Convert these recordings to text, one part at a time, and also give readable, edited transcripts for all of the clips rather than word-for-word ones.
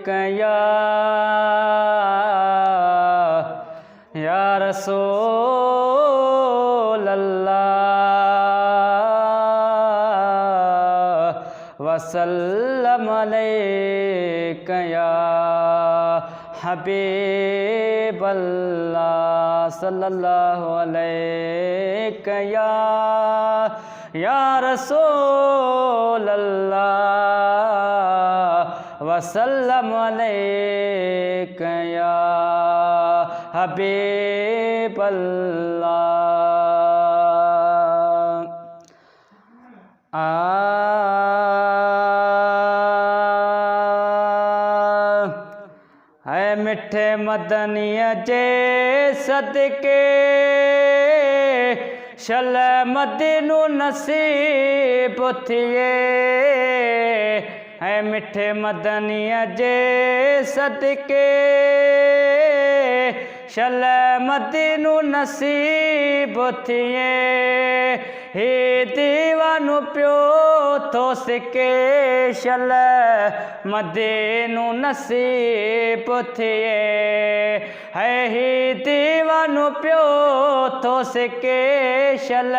या रसूल अल्लाह वसल्लम अलैका या हबीब अल्लाह सल्लल्लाहु अलैका या रसूल अल्लाह वसल्लम अलैका या हबीब अल्लाह। है मिठे मदनिया जे सदके शल मदीनू नसीब थिए। है मिठे मदनिया जे सदके शल मदीनू नसीब थिए। हे दीवानू प्यो थो सिके शल मदीनू नसीब थिए। है ही दीवानू प्यो थो सिके शल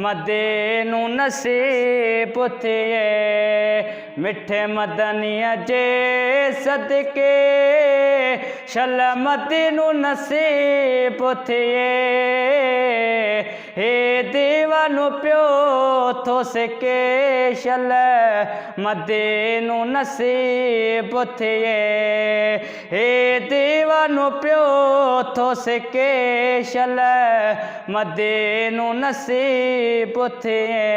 मदीनू नसीब थिए। मिठे मदनिया जे सदके शल मदीनू नसीब थिए। हे दीवानू प्यो थो सिके शल मदीनू नसीब थिए। हे दीवानू प्यो थो सिके शल मदीनू नसीब थिए।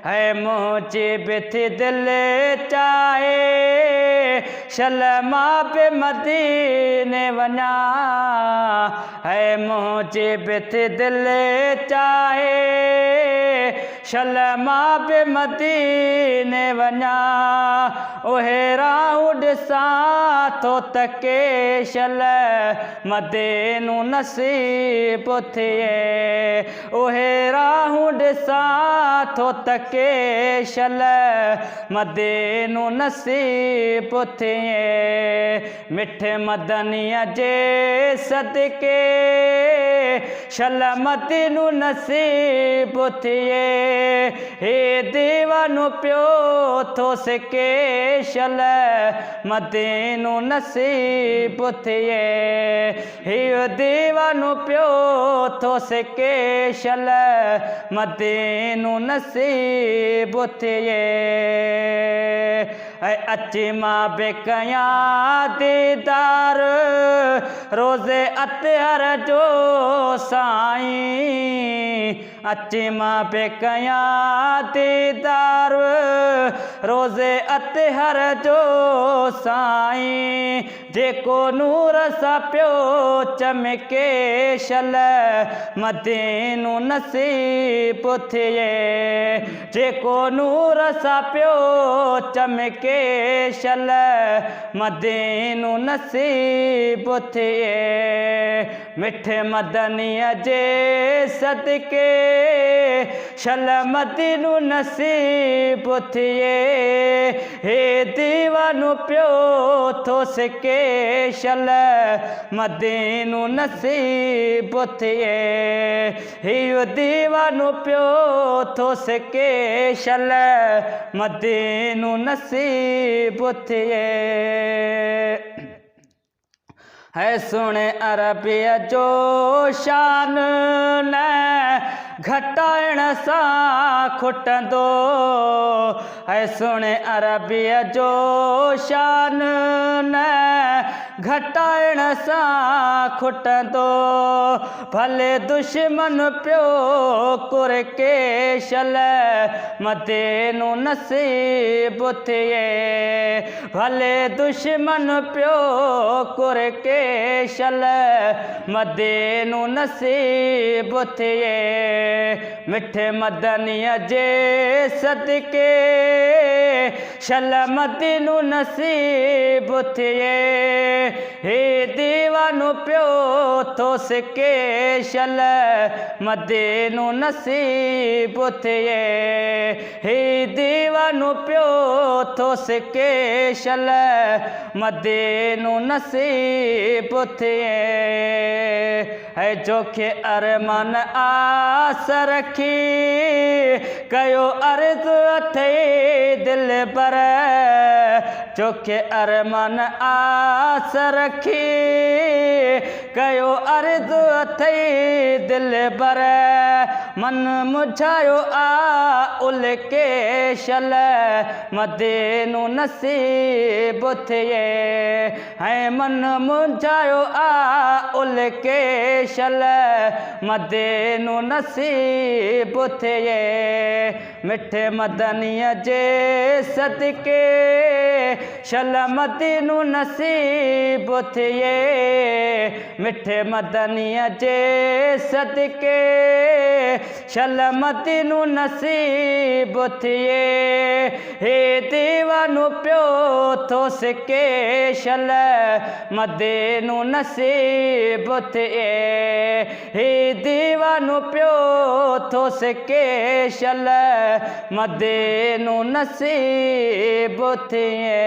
है मुझे थी दिल चाहे शल मां पे मदीने वञा। है मुझे थी दिल चाहे शल मां पे मदीने वञा। ओहे राहूं ॾिसां थो तके शल मदीनू नसीब थिए। ओहे राहूं ॾिसां थो तके शल मदीनू नसीब थिए। मिठे मदनिया जे सदके शल मदीनू नसीब थिए। हे दीवानू प्यो थो सिके शल मदीनू नसीब थिए। हे दीवानू प्यो थो सिके शल मदीनू नसीब थिए। अची मां बे कया दीदार रोज़े अतहर जो साईं। अची मां बे कया दीदार रोज़े अतहर जो साईं। जेको नूर सा प्यो चमके शल मदीनू नसीब थिए। जेको नूर सा प्यो चमके शल मदीनू नसीब थिए। मिठे मदनिया जे सदके शल मदीनू नसीब थिए। हे दीवानू प्यो थो सिके शल मदीनू नसीब थिए। हे दीवानू प्यो थो सिके शल मदीनू नसीब थिए। है सुने अरबिया जो शान न घटाइण सां खुटंदो। है सुने अरबिया जो शान न घटाइण सां खुटंदो। भले दुश्मन पियो कुर के शल मदीनू नसीब थिए। भले दुश्मन पियो कुर के शल मदीनू नसीब थिए। मिठे मदनिया जे सदके शल मदीनू नसीब थिए हे दीवानो पियो थो सिके शल मदीनू नसीब थिए हे दीवानो पियो थो सिके शल मदीनू नसीब थिए है जोखे अरमान आस रखी कयो अर्ज अथे दिल पर जोखे अरमान आस रखी कयो अर्ज अथे दिल पर मन मुझायो आ उल के शल मदीनू नसीब थिए है मन मुझायो आ उल के शल मदीनू नसीब थिए मिठे मदनीअ जे सदके शल मदीनू नसीब थिए मिठे मदनीअ जे सदके शल मदीनू नसीब थिए हे दीवानो पियो थो सिके शल मदीनू नसीब थिए हे दीवानो पियो थो सिके शल मदीनू नसीब थिए।